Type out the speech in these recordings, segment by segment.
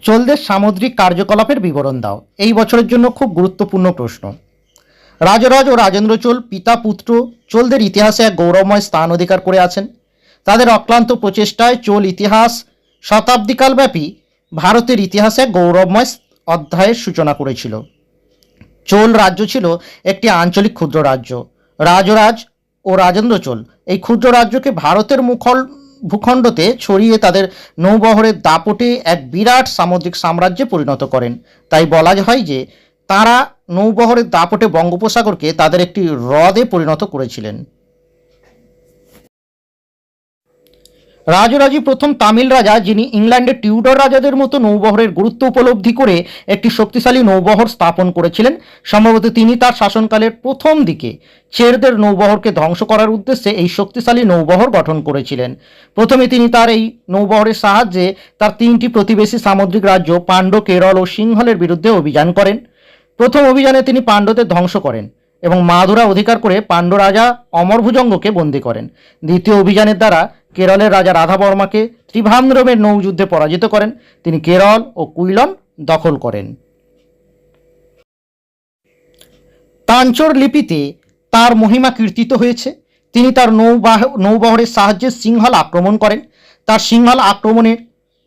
চোলদের সামুদ্রিক কার্যকলাপের বিবরণ দাও। এই বছরের জন্য খুব গুরুত্বপূর্ণ প্রশ্ন। রাজরাজ ও রাজেন্দ্র চোল পিতা পুত্র চোলদের ইতিহাসে এক গৌরবময় স্থান অধিকার করে আছেন। তাদের অক্লান্ত প্রচেষ্টায় চোল ইতিহাস শতাব্দীকালব্যাপী ভারতের ইতিহাসে এক গৌরবময় অধ্যায়ের সূচনা করেছিল। চোল রাজ্য ছিল একটি আঞ্চলিক ক্ষুদ্র রাজ্য। রাজরাজ ও রাজেন্দ্র চোল এই ক্ষুদ্র রাজ্যকে ভারতের ভূখণ্ডতে ছড়িয়ে তাদের নৌবহরের দাপটে এক বিরাট সামুদ্রিক সাম্রাজ্যে পরিণত করেন। তাই বলা হয় যে তারা নৌবহরের দাপটে বঙ্গোপসাগরকে তাদের একটি হ্রদে পরিণত করেছিলেন। রাজরাজই প্রথম তামিল রাজা, যিনি ইংল্যান্ডের টিউডর রাজাদের মতো নৌবহরের গুরুত্ব উপলব্ধি করে একটি শক্তিশালী নৌবহর স্থাপন করেছিলেন। সম্ভবত তিনি তার শাসনকালের প্রথম দিকে চেরদের নৌবহরকে ধ্বংস করার উদ্দেশ্যে এই শক্তিশালী নৌবহর গঠন করেছিলেন। প্রথমে তিনি তার এই নৌবহরের সাহায্যে তার তিনটি প্রতিবেশী সামুদ্রিক রাজ্য পাণ্ড, কেরল ও সিংহলের বিরুদ্ধে অভিযান করেন। প্রথম অভিযানে তিনি পাণ্ড্যদের ধ্বংস করেন এবং মাদুরা অধিকার করে পাণ্ড রাজা অমরভুজঙ্গকে বন্দী করেন। দ্বিতীয় অভিযানের দ্বারা কেরলের রাজা রাধাবর্মাকে ত্রিভান্দ্রমের নৌযুদ্ধে পরাজিত করেন। তিনি কেরল ও কুইলন দখল করেন। তাঞ্চোর লিপিতে তার মহিমা কীর্তিত হয়েছে। তিনি তার নৌবহরের সাহায্যে সিংহল আক্রমণ করেন। তার সিংহল আক্রমণের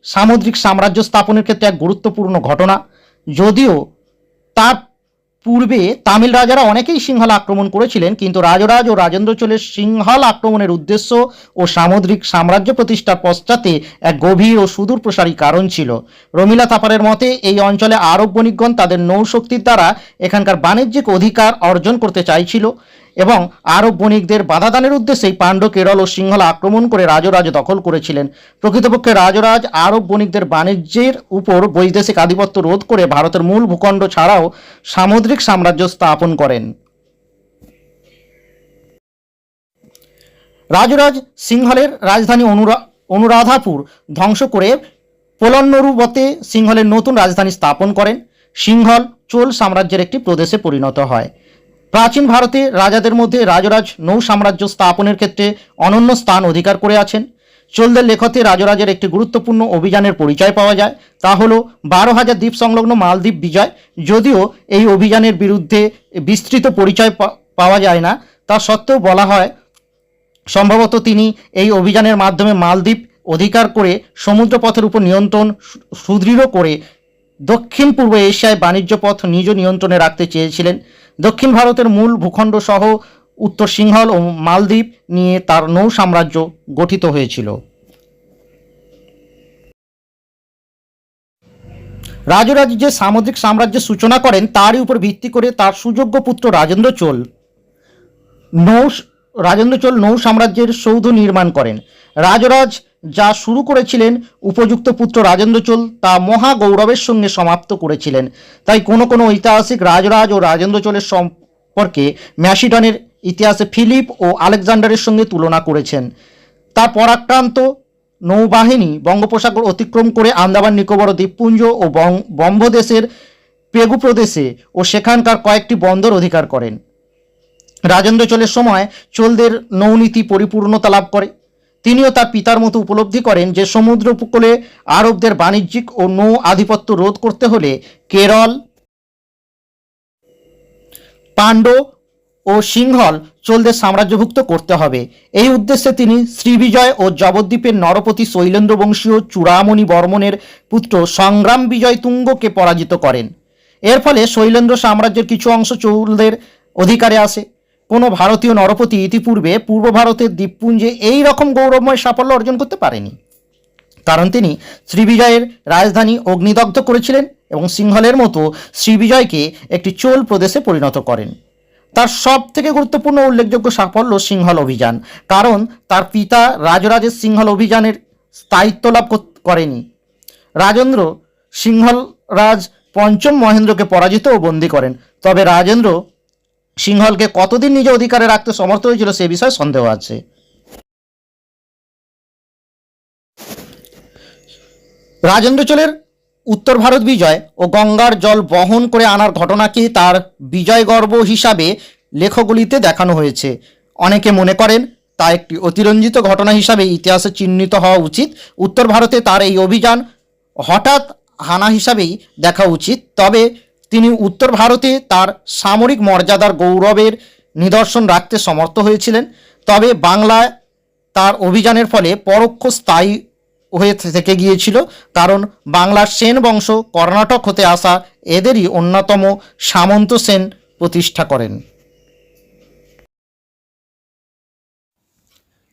সামুদ্রিক সাম্রাজ্য স্থাপনের ক্ষেত্রে এক গুরুত্বপূর্ণ ঘটনা। যদিও তার পূর্বে তামিল রাজারা অনেকেই সিংহল আক্রমণ করেছিলেন, কিন্তু রাজরাজ ও রাজেন্দ্র চোলের সিংহল আক্রমণের উদ্দেশ্য ও সামুদ্রিক সাম্রাজ্য প্রতিষ্ঠার পশ্চাতে এক গভীর ও সুদূর প্রসারী কারণ ছিল। রমিলা থাপারের মতে এই অঞ্চলে আরব বণিকগণ তাদের নৌশক্তির দ্বারা এখানকার বাণিজ্যিক অধিকার অর্জন করতে চাইছিল এবং আরব বণিকদের বাধাদানের উদ্দেশ্যেই পাণ্ড, কেরল ও সিংহল আক্রমণ করে রাজরাজ দখল করেছিলেন। প্রকৃতপক্ষে রাজরাজ আরব বণিকদের বাণিজ্যের উপর বৈদেশিক আধিপত্য রোধ করে ভারতের মূল ভূখণ্ড ছাড়াও সামুদ্রিক সাম্রাজ্য স্থাপন করেন। রাজরাজ সিংহলের রাজধানী অনুরাধাপুর ধ্বংস করে পোলন্নরুবতে সিংহলের নতুন রাজধানী স্থাপন করেন। সিংহল চোল সাম্রাজ্যের একটি প্রদেশে পরিণত হয়। প্রাচীন ভারতে রাজাদের মধ্যে রাজরাজ নৌ সাম্রাজ্য স্থাপনের ক্ষেত্রে অনন্য স্থান অধিকার করে আছেন। চোলদের লেখতে রাজরাজের একটি গুরুত্বপূর্ণ অভিযানের পরিচয় পাওয়া যায়, তা হল 12,000 দ্বীপ সংলগ্ন মালদ্বীপ বিজয়। যদিও এই অভিযানের বিরুদ্ধে বিস্তৃত পরিচয় পাওয়া যায় না, তা সত্ত্বেও বলা হয় সম্ভবত তিনি এই অভিযানের মাধ্যমে মালদ্বীপ অধিকার করে সমুদ্রপথের উপর নিয়ন্ত্রণ সুদৃঢ় করে দক্ষিণ পূর্ব এশিয়ায় বাণিজ্য পথ নিজ নিয়ন্ত্রণে রাখতে চেয়েছিলেন। দক্ষিণ ভারতের মূল ভূখণ্ড সহ উত্তর সিংহল ও মালদ্বীপ নিয়ে তার নৌ সাম্রাজ্য গঠিত হয়েছিল। রাজরাজ যে সামুদ্রিক সাম্রাজ্যের সূচনা করেন তারই উপর ভিত্তি করে তার সুযোগ্য পুত্র রাজেন্দ্র চোল নৌ সাম্রাজ্যের সৌধ নির্মাণ করেন। রাজরাজ যা শুরু করেছিলেন উপযুক্ত পুত্র রাজেন্দ্র চোল তা মহা গৌরবের সঙ্গে সমাপ্ত করেছিলেন। তাই কোনো কোনো ঐতিহাসিক রাজরাজ ও রাজেন্দ্র চোলের সম্পর্কে ম্যাসিডনের ইতিহাসে ফিলিপ ও আলেকজান্ডারের সঙ্গে তুলনা করেছেন। তার পরাক্রান্ত নৌবাহিনী বঙ্গোপসাগর অতিক্রম করে আন্দামান নিকোবর দ্বীপপুঞ্জ ও বম্বদেশের পেগু প্রদেশে ও সেখানকার কয়েকটি বন্দর অধিকার করেন। রাজেন্দ্র চোলের সময় চোলদের নৌনীতি পরিপূর্ণতা লাভ করে। তিনিও তার পিতার মতো উপলব্ধি করেন যে সমুদ্র উপকূলে আরবদের বাণিজ্যিক ও নৌ আধিপত্য রোধ করতে হলে কেরল, পাণ্ড ও সিংহল চোলদের সাম্রাজ্যভুক্ত করতে হবে। এই উদ্দেশ্যে তিনি শ্রীবিজয় ও জবদ্বীপের নরপতি শৈলেন্দ্র বংশীয় চূড়ামণি বর্মনের পুত্র সংগ্রাম বিজয় তুঙ্গকে পরাজিত করেন। এর ফলে শৈলেন্দ্র সাম্রাজ্যের কিছু অংশ চোলদের অধিকারে আসে। কোনো ভারতীয় নরপতি ইতিপূর্বে পূর্ব ভারতের দ্বীপপুঞ্জে এই রকম গৌরবময় সাফল্য অর্জন করতে পারেনি, কারণ তিনি শ্রীবিজয়ের রাজধানী অগ্নিদগ্ধ করেছিলেন এবং সিংহলের মতো শ্রীবিজয়কে একটি চোল প্রদেশে পরিণত করেন। তার সব থেকে গুরুত্বপূর্ণ উল্লেখযোগ্য সাফল্য সিংহল অভিযান, কারণ তার পিতা রাজরাজের সিংহল অভিযানের স্থায়িত্ব লাভ করেনি। রাজেন্দ্র সিংহল রাজ পঞ্চম মহেন্দ্রকে পরাজিত ও বন্দী করেন, তবে রাজেন্দ্র সিংহলকে কতদিন নিজ অধিকারে রাখতে সমর্থ হয়েছিল সে বিষয়ে সন্দেহ আছে। রাজেন্দ্র চোলের উত্তর ভারত বিজয় ও গঙ্গার জল বহন করে আনার ঘটনাকে তার বিজয় গর্ব হিসাবে লেখগুলিতে দেখানো হয়েছে। অনেকে মনে করেন তা একটি অতিরঞ্জিত ঘটনা হিসাবে ইতিহাসে চিহ্নিত হওয়া উচিত। উত্তর ভারতে তার এই অভিযান হঠাৎ হানা হিসাবেই দেখা উচিত। তবে তিনি উত্তর ভারতে তার সামরিক মর্যাদার গৌরবের নিদর্শন রাখতে সমর্থ হয়েছিলেন। তবে বাংলায় তার অভিযানের ফলে পরোক্ষ স্থায়ী হয়ে থেকে গিয়েছিল, কারণ বাংলার সেন বংশ কর্ণাটক হতে আসা এদেরই অন্যতম সামন্ত সেন প্রতিষ্ঠা করেন।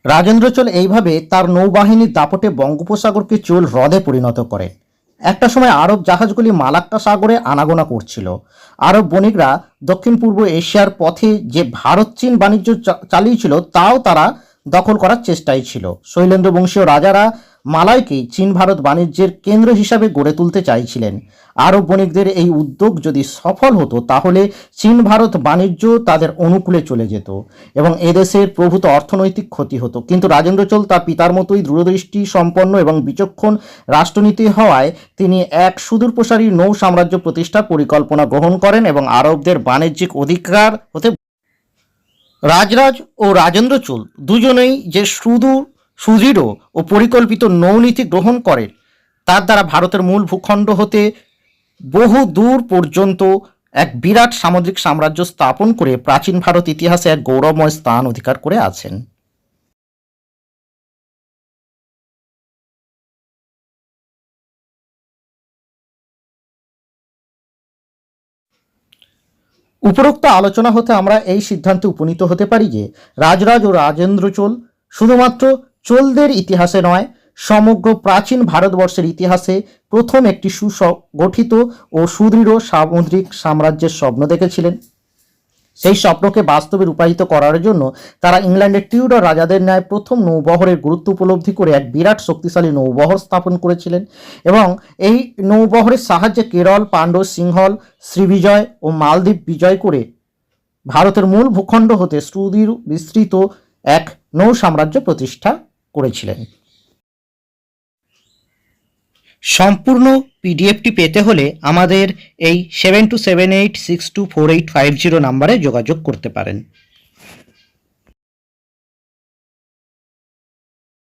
রাজেন্দ্র চোল এইভাবে তার নৌবাহিনীর দাপটে বঙ্গোপসাগরকে চোল হ্রদে পরিণত করেন। একটা সময় আরব জাহাজগুলি মালাক্কা সাগরে আনাগোনা করছিল। আরব বণিকরা দক্ষিণ পূর্ব এশিয়ার পথে যে ভারত চীন বাণিজ্য চালিয়েছিল তাও তারা দখল করার চেষ্টায় ছিল। শৈলেন্দ্র বংশীয় রাজারা মালয়কেই চীন ভারত বাণিজ্যের কেন্দ্র হিসাবে গড়ে তুলতে চাইছিলেন। আরব বণিকদের এই উদ্যোগ যদি সফল হতো তাহলে চীন ভারত বাণিজ্য তাদের অনুকূলে চলে যেত এবং এদেশের প্রভূত অর্থনৈতিক ক্ষতি হতো। কিন্তু রাজেন্দ্র চোল তার পিতার মতোই দূরদৃষ্টি সম্পন্ন এবং বিচক্ষণ রাষ্ট্রনীতি হওয়ায় তিনি এক সুদূরপ্রসারী নৌ সাম্রাজ্য প্রতিষ্ঠার পরিকল্পনা গ্রহণ করেন এবং আরবদের বাণিজ্যিক অধিকার হতে রাজরাজ ও রাজেন্দ্র চোল দুজনেই যে সুদৃঢ় ও পরিকল্পিত নৌনীতি গ্রহণ করেন তার দ্বারা ভারতের মূল ভূখণ্ড হতে বহু দূর পর্যন্ত এক বিরাট সামুদ্রিক সাম্রাজ্য স্থাপন করে প্রাচীন ভারত ইতিহাসে এক গৌরবময় স্থান অধিকার করে আছেন। উপরোক্ত আলোচনা হতে আমরা এই সিদ্ধান্তে উপনীত হতে পারি যে রাজরাজ ও রাজেন্দ্র চোল শুধুমাত্র চোলদের ইতিহাসে নয়, সমগ্র প্রাচীন ভারতবর্ষের ইতিহাসে প্রথম একটি সুগঠিত ও সুদৃঢ় সামুদ্রিক সাম্রাজ্যের স্বপ্ন দেখেছিলেন। সেই স্বপ্নকে বাস্তবে রূপায়িত করার জন্য তারা ইংল্যান্ডের টিউডর রাজাদের ন্যায় প্রথম নৌবহরের গুরুত্ব উপলব্ধি করে এক বিরাট শক্তিশালী নৌবহর স্থাপন করেছিলেন এবং এই নৌবহরের সাহায্যে কেরল, পাণ্ডব, সিংহল, শ্রীবিজয় ও মালদ্বীপ বিজয় করে ভারতের মূল ভূখণ্ড হতে সুদূর বিস্তৃত এক নৌ সাম্রাজ্য প্রতিষ্ঠা করেছিলেন। সম্পূর্ণ পিডিএফটি পেতে হলে আমাদের এই 7278624850 নাম্বারে যোগাযোগ করতে পারেন।